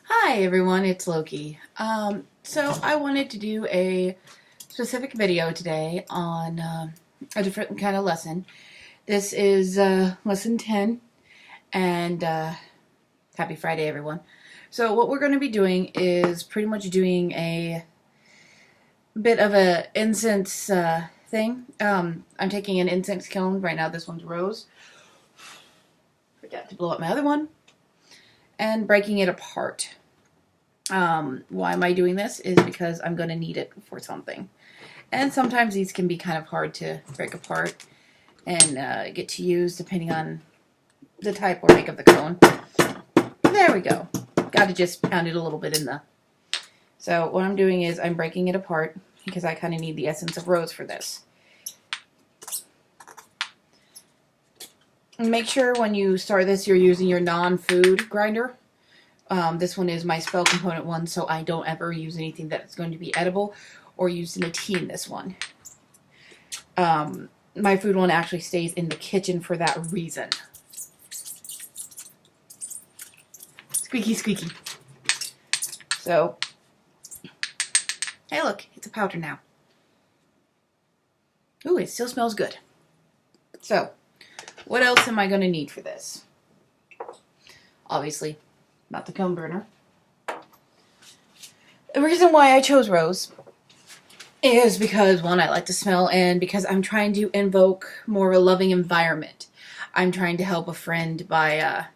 Hi everyone, it's Loki. So I wanted to do a specific video today on a different kind of lesson. This is lesson 10, and happy Friday everyone. So what we're going to be doing is pretty much doing a bit of a incense thing. I'm taking an incense kiln right now. This one's rose. Forgot to blow up my other one. And breaking it apart. Why am I doing this? Is because I'm going to need it for something. And sometimes these can be kind of hard to break apart and get to use depending on the type or make of the cone. There we go. Got to just pound it a little bit in the... So what I'm doing is I'm breaking it apart because I kind of need the essence of rose for this. And make sure when you start this you're using your non-food grinder. This one is my spell component one, so I don't ever use anything that's going to be edible or used in a tea in this one. My food one actually stays in the kitchen for that reason. Squeaky, squeaky. So, hey look, it's a powder now. Ooh, it still smells good. So, what else am I going to need for this? Obviously, not the cone burner. The reason why I chose rose is because, one, I like to smell, and because I'm trying to invoke more of a loving environment. I'm trying to help a friend by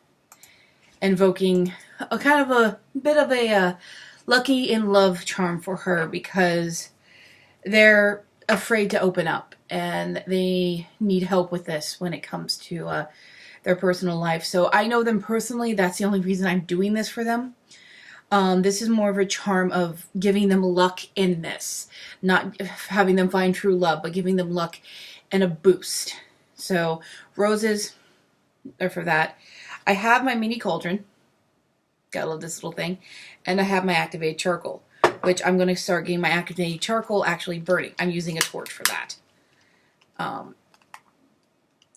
invoking a kind of a bit of a lucky in love charm for her, because they're afraid to open up and they need help with this when it comes to their personal life. So I know them personally. That's the only reason I'm doing this for them. This is more of a charm of giving them luck in this. Not having them find true love, but giving them luck and a boost. So, roses are for that. I have my mini cauldron. Gotta love this little thing. And I have my activated charcoal, which I'm going to start getting my activated charcoal actually burning. I'm using a torch for that.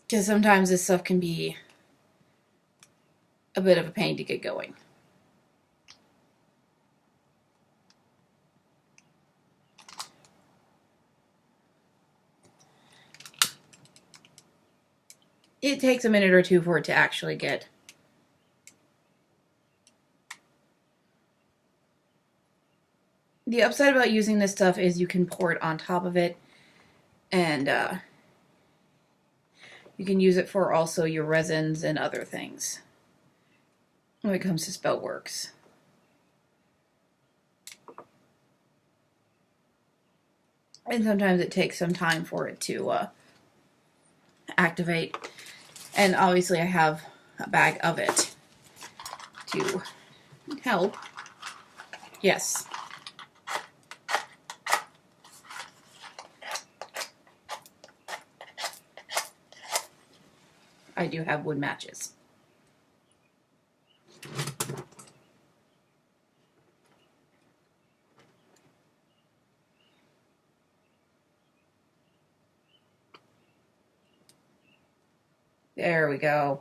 Because sometimes this stuff can be a bit of a pain to get going. It takes a minute or two for it to actually get. The upside about using this stuff is you can pour it on top of it, and you can use it for also your resins and other things when it comes to spell works. And sometimes it takes some time for it to activate. And obviously I have a bag of it to help. Yes. I do have wood matches. There we go.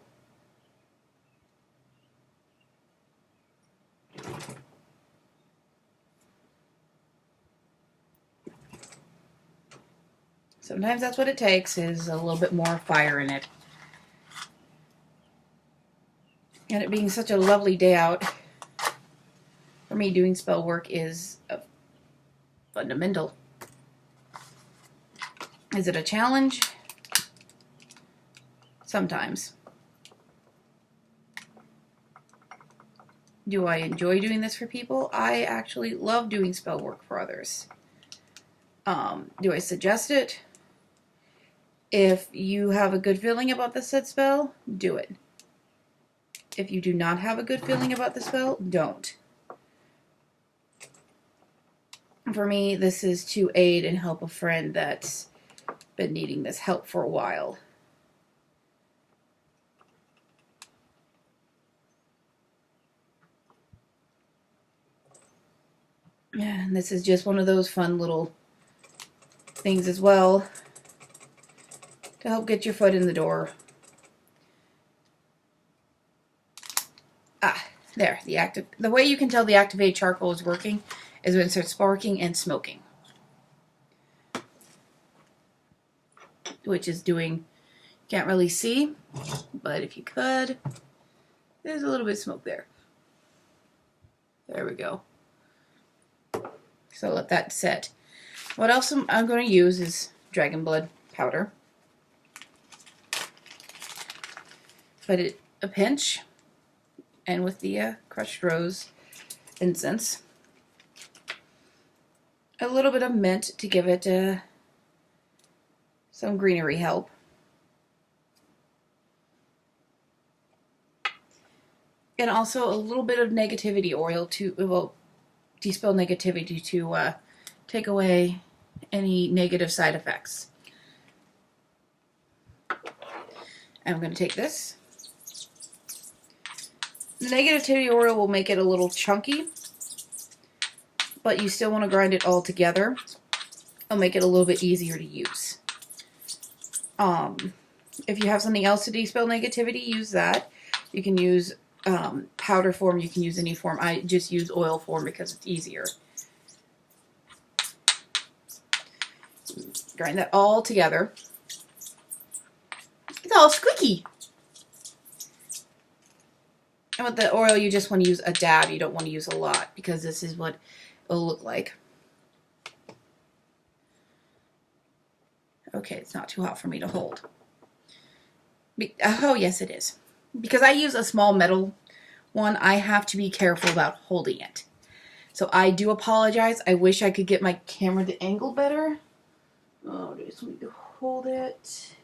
Sometimes that's what it takes, is a little bit more fire in it. And it being such a lovely day out, for me, doing spell work is fundamental. Is it a challenge? Sometimes. Do I enjoy doing this for people? I actually love doing spell work for others. Do I suggest it? If you have a good feeling about the said spell, do it. If you do not have a good feeling about the spell, don't. For me, this is to aid and help a friend that's been needing this help for a while. And this is just one of those fun little things as well to help get your foot in the door. There, the way you can tell the activated charcoal is working is when it starts sparking and smoking. Which is doing, can't really see, but if you could, there's a little bit of smoke there. There we go. So let that set. What else I'm going to use is dragon blood powder. Put it a pinch, and with the crushed rose incense, a little bit of mint to give it some greenery help. And also a little bit of negativity oil to, well, dispel negativity to take away any negative side effects. And I'm going to take this. The negativity oil will make it a little chunky, but you still want to grind it all together. It'll make it a little bit easier to use. If you have something else to dispel negativity, use that. You can use powder form, you can use any form. I just use oil form because it's easier. Grind that all together. It's all squeaky. And with the oil, you just want to use a dab. You don't want to use a lot because this is what it'll look like. Okay, it's not too hot for me to hold. Oh, yes, it is. Because I use a small metal one, I have to be careful about holding it. So I do apologize. I wish I could get my camera to angle better. Oh, I just need to hold it.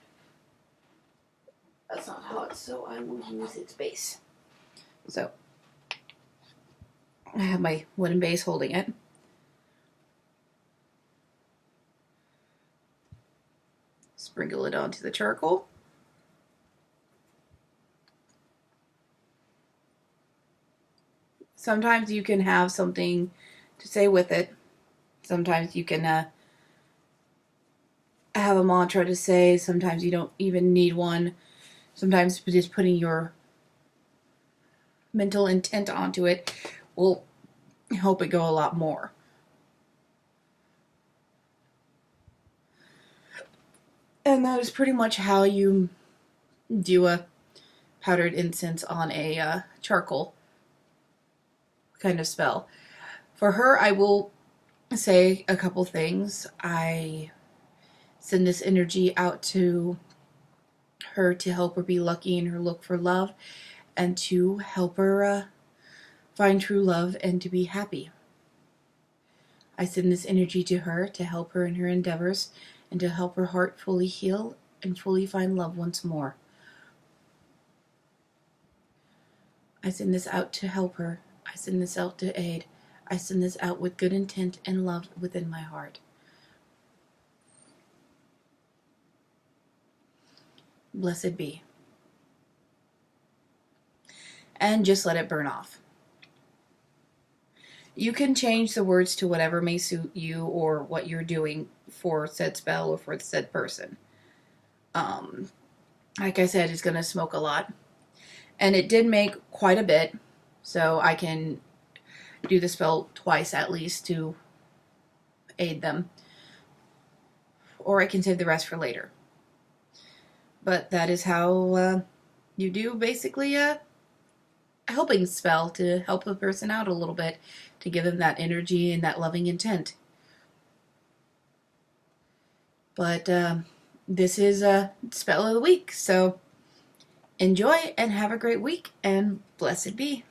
That's not hot, so I will use its base. So I have my wooden base holding it. Sprinkle it onto the charcoal. Sometimes you can have something to say with it. Sometimes you can have a mantra to say. Sometimes you don't even need one. Sometimes just putting your mental intent onto it will help it go a lot more. And that is pretty much how you do a powdered incense on a charcoal kind of spell. For her, I will say a couple things. I send this energy out to her to help her be lucky in her look for love and to help her find true love and to be happy. I send this energy to her to help her in her endeavors and to help her heart fully heal and fully find love once more. I send this out to help her. I send this out to aid. I send this out with good intent and love within my heart. Blessed be. And just let it burn off. You can change the words to whatever may suit you or what you're doing for said spell or for said person. Like I said, it's going to smoke a lot. And it did make quite a bit, so I can do the spell twice at least to aid them. Or I can save the rest for later. But that is how you do basically a helping spell to help the person out a little bit, to give them that energy and that loving intent. But this is a spell of the week, so enjoy and have a great week, and blessed be.